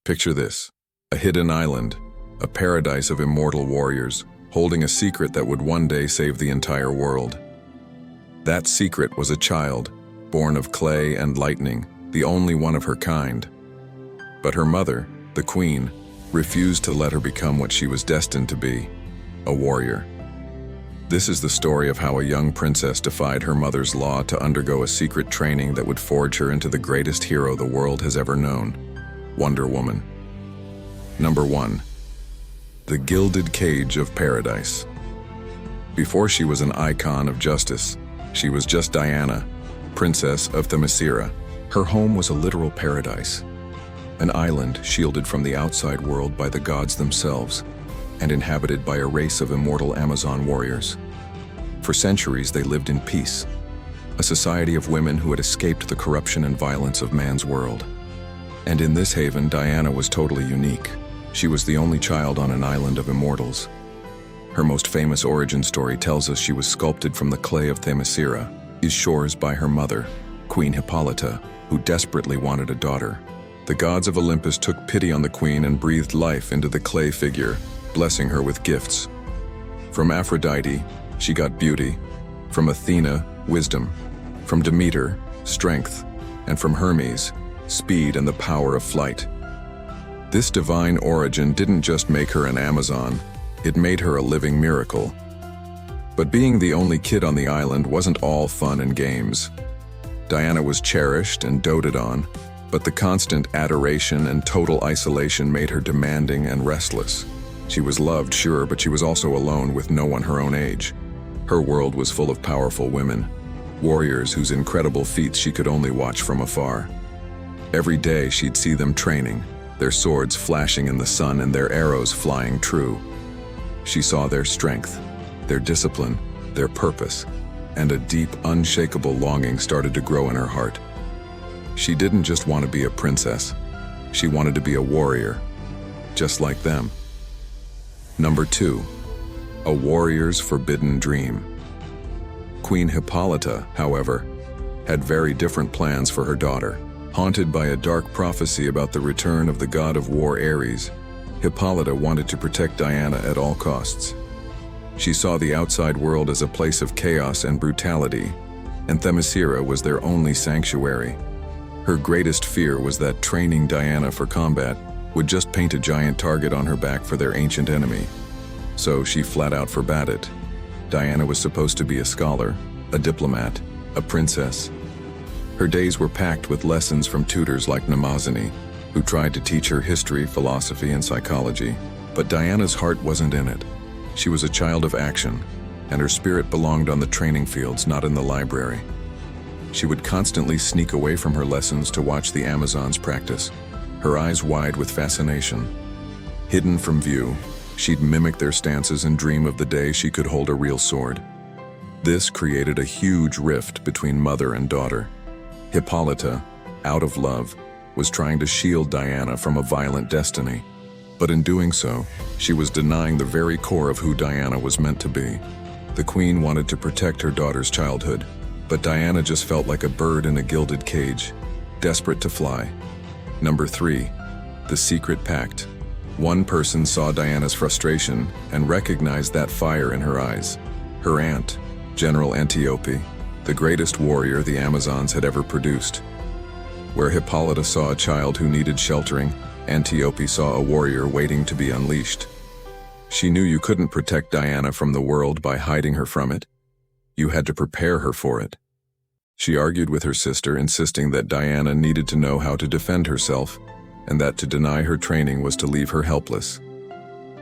Picture this: a hidden island, a paradise of immortal warriors, holding a secret that would one day save the entire world. That secret was a child, born of clay and lightning, the only one of her kind. But her mother, the queen, refused to let her become what she was destined to be, a warrior. This is the story of how a young princess defied her mother's law to undergo a secret training that would forge her into the greatest hero the world has ever known, Wonder Woman. Number 1. The Gilded Cage of Paradise. Before she was an icon of justice, she was just Diana, Princess of Themyscira. Her home was a literal paradise, an island shielded from the outside world by the gods themselves, and inhabited by a race of immortal Amazon warriors. For centuries, they lived in peace, a society of women who had escaped the corruption and violence of man's world. And in this haven, Diana was totally unique. She was the only child on an island of immortals. Her most famous origin story tells us she was sculpted from the clay of Themyscira, these shores by her mother, Queen Hippolyta, who desperately wanted a daughter. The gods of Olympus took pity on the queen and breathed life into the clay figure, blessing her with gifts. From Aphrodite, she got beauty. From Athena, wisdom. From Demeter, strength. And from Hermes, speed and the power of flight. This divine origin didn't just make her an Amazon, it made her a living miracle. But being the only kid on the island wasn't all fun and games. Diana was cherished and doted on, but the constant adoration and total isolation made her demanding and restless. She was loved, sure, but she was also alone with no one her own age. Her world was full of powerful women, warriors whose incredible feats she could only watch from afar. Every day she'd see them training, their swords flashing in the sun and their arrows flying true. She saw their strength, their discipline, their purpose, and a deep, unshakable longing started to grow in her heart. She didn't just want to be a princess, she wanted to be a warrior, just like them. Number 2. A warrior's forbidden dream. Queen Hippolyta, however, had very different plans for her daughter. Haunted by a dark prophecy about the return of the god of war Ares, Hippolyta wanted to protect Diana at all costs. She saw the outside world as a place of chaos and brutality, and Themyscira was their only sanctuary. Her greatest fear was that training Diana for combat would just paint a giant target on her back for their ancient enemy. So she flat out forbade it. Diana was supposed to be a scholar, a diplomat, a princess. Her days were packed with lessons from tutors like Mnemosyne, who tried to teach her history, philosophy, and psychology. But Diana's heart wasn't in it. She was a child of action, and her spirit belonged on the training fields, not in the library. She would constantly sneak away from her lessons to watch the Amazons practice, her eyes wide with fascination. Hidden from view, she'd mimic their stances and dream of the day she could hold a real sword. This created a huge rift between mother and daughter. Hippolyta, out of love, was trying to shield Diana from a violent destiny. But in doing so, she was denying the very core of who Diana was meant to be. The queen wanted to protect her daughter's childhood, but Diana just felt like a bird in a gilded cage, desperate to fly. Number 3. The Secret Pact. One person saw Diana's frustration and recognized that fire in her eyes. Her aunt, General Antiope, the greatest warrior the Amazons had ever produced. Where Hippolyta saw a child who needed sheltering, Antiope saw a warrior waiting to be unleashed. She knew you couldn't protect Diana from the world by hiding her from it. You had to prepare her for it. She argued with her sister, insisting that Diana needed to know how to defend herself, and that to deny her training was to leave her helpless.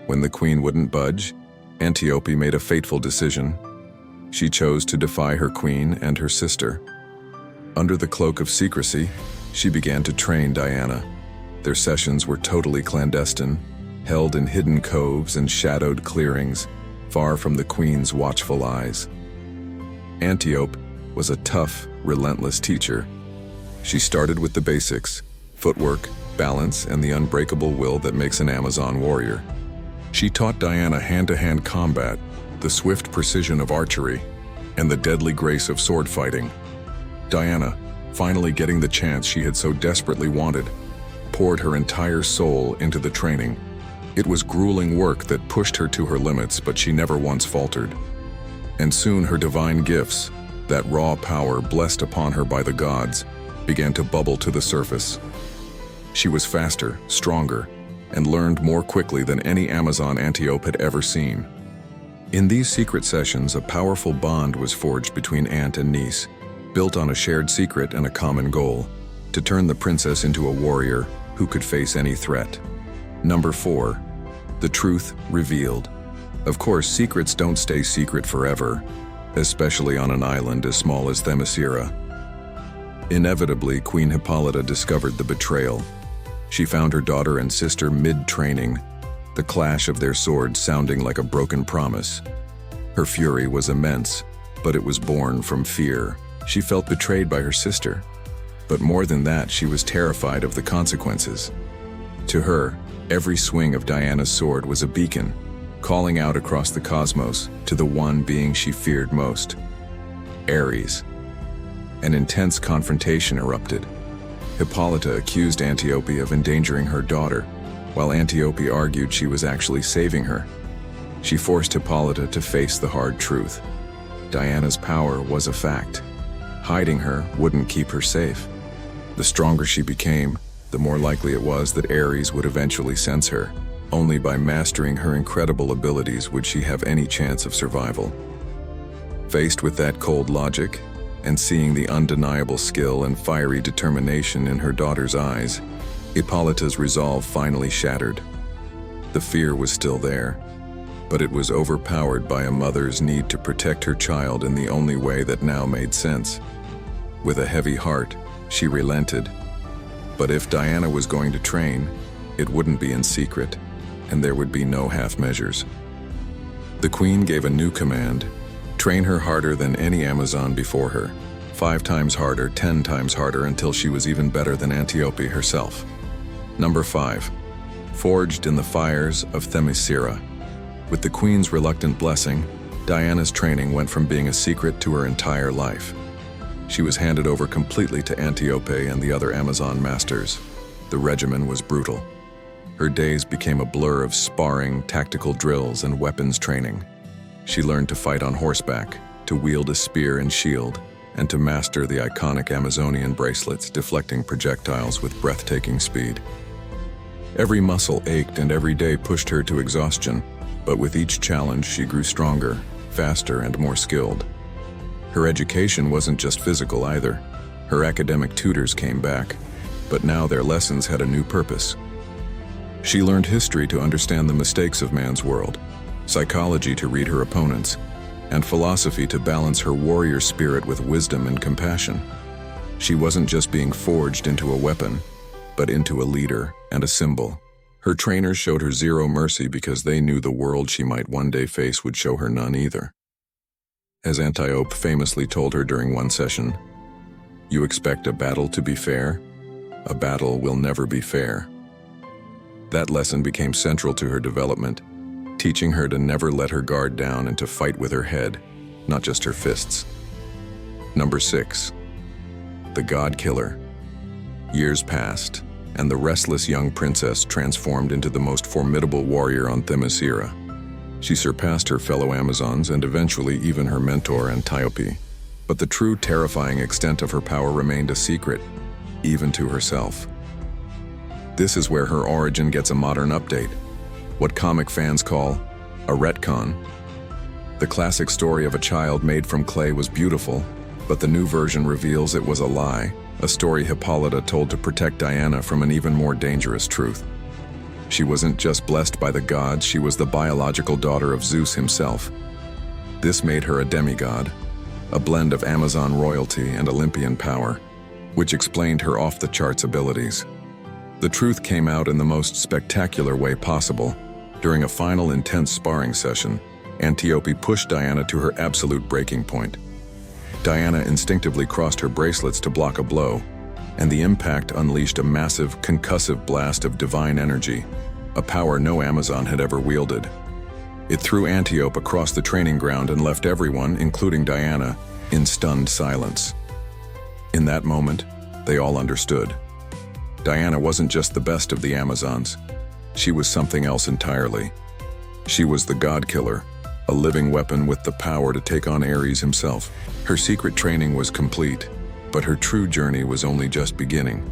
When the queen wouldn't budge, Antiope made a fateful decision. She chose to defy her queen and her sister. Under the cloak of secrecy, she began to train Diana. Their sessions were totally clandestine, held in hidden coves and shadowed clearings, far from the queen's watchful eyes. Antiope was a tough, relentless teacher. She started with the basics: footwork, balance, and the unbreakable will that makes an Amazon warrior. She taught Diana hand-to-hand combat, the swift precision of archery, and the deadly grace of sword fighting. Diana, finally getting the chance she had so desperately wanted, poured her entire soul into the training. It was grueling work that pushed her to her limits, but she never once faltered. And soon her divine gifts, that raw power blessed upon her by the gods, began to bubble to the surface. She was faster, stronger, and learned more quickly than any Amazon Antiope had ever seen. In these secret sessions, a powerful bond was forged between aunt and niece, built on a shared secret and a common goal: to turn the princess into a warrior who could face any threat. Number 4. The truth revealed. Of course, secrets don't stay secret forever, especially on an island as small as Themyscira. Inevitably, Queen Hippolyta discovered the betrayal. She found her daughter and sister mid-training, the clash of their swords sounding like a broken promise. Her fury was immense, but it was born from fear. She felt betrayed by her sister. But more than that, she was terrified of the consequences. To her, every swing of Diana's sword was a beacon, calling out across the cosmos to the one being she feared most: Ares. An intense confrontation erupted. Hippolyta accused Antiope of endangering her daughter, while Antiope argued she was actually saving her. She forced Hippolyta to face the hard truth. Diana's power was a fact. Hiding her wouldn't keep her safe. The stronger she became, the more likely it was that Ares would eventually sense her. Only by mastering her incredible abilities would she have any chance of survival. Faced with that cold logic, and seeing the undeniable skill and fiery determination in her daughter's eyes, Hippolyta's resolve finally shattered. The fear was still there, but it was overpowered by a mother's need to protect her child in the only way that now made sense. With a heavy heart, she relented. But if Diana was going to train, it wouldn't be in secret, and there would be no half measures. The queen gave a new command: train her harder than any Amazon before her. 5 times harder, 10 times harder, until she was even better than Antiope herself. Number 5. Forged in the fires of Themyscira. With the queen's reluctant blessing, Diana's training went from being a secret to her entire life. She was handed over completely to Antiope and the other Amazon masters. The regimen was brutal. Her days became a blur of sparring, tactical drills, and weapons training. She learned to fight on horseback, to wield a spear and shield, and to master the iconic Amazonian bracelets, deflecting projectiles with breathtaking speed. Every muscle ached and every day pushed her to exhaustion, but with each challenge she grew stronger, faster, and more skilled. Her education wasn't just physical either. Her academic tutors came back, but now their lessons had a new purpose. She learned history to understand the mistakes of man's world, psychology to read her opponents, and philosophy to balance her warrior spirit with wisdom and compassion. She wasn't just being forged into a weapon, but into a leader and a symbol. Her trainers showed her zero mercy because they knew the world she might one day face would show her none either. As Antiope famously told her during one session, "You expect a battle to be fair? A battle will never be fair." That lesson became central to her development, teaching her to never let her guard down and to fight with her head, not just her fists. Number 6. The God Killer. Years passed, and the restless young princess transformed into the most formidable warrior on Themyscira. She surpassed her fellow Amazons and eventually even her mentor Antiope. But the true terrifying extent of her power remained a secret, even to herself. This is where her origin gets a modern update, what comic fans call a retcon. The classic story of a child made from clay was beautiful, but the new version reveals it was a lie, a story Hippolyta told to protect Diana from an even more dangerous truth. She wasn't just blessed by the gods, she was the biological daughter of Zeus himself. This made her a demigod, a blend of Amazon royalty and Olympian power, which explained her off-the-charts abilities. The truth came out in the most spectacular way possible. During a final intense sparring session, Antiope pushed Diana to her absolute breaking point. Diana instinctively crossed her bracelets to block a blow, and the impact unleashed a massive, concussive blast of divine energy, a power no Amazon had ever wielded. It threw Antiope across the training ground and left everyone, including Diana, in stunned silence. In that moment, they all understood. Diana wasn't just the best of the Amazons. She was something else entirely. She was the god killer, a living weapon with the power to take on Ares himself. Her secret training was complete, but her true journey was only just beginning.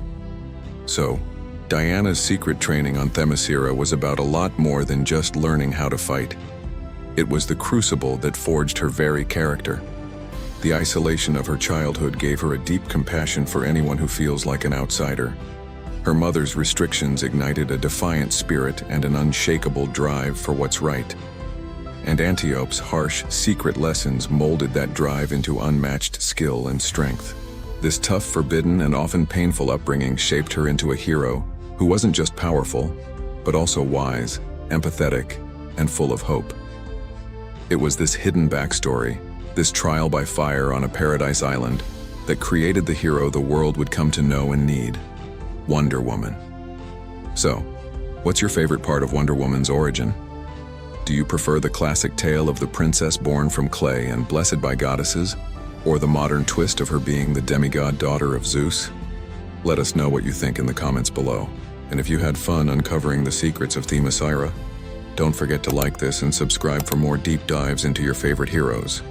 So, Diana's secret training on Themyscira was about a lot more than just learning how to fight. It was the crucible that forged her very character. The isolation of her childhood gave her a deep compassion for anyone who feels like an outsider. Her mother's restrictions ignited a defiant spirit and an unshakable drive for what's right. And Antiope's harsh, secret lessons molded that drive into unmatched skill and strength. This tough, forbidden, and often painful upbringing shaped her into a hero who wasn't just powerful, but also wise, empathetic, and full of hope. It was this hidden backstory, this trial by fire on a paradise island, that created the hero the world would come to know and need: Wonder Woman. So, what's your favorite part of Wonder Woman's origin? Do you prefer the classic tale of the princess born from clay and blessed by goddesses, or the modern twist of her being the demigod daughter of Zeus? Let us know what you think in the comments below. And if you had fun uncovering the secrets of Themyscira, don't forget to like this and subscribe for more deep dives into your favorite heroes.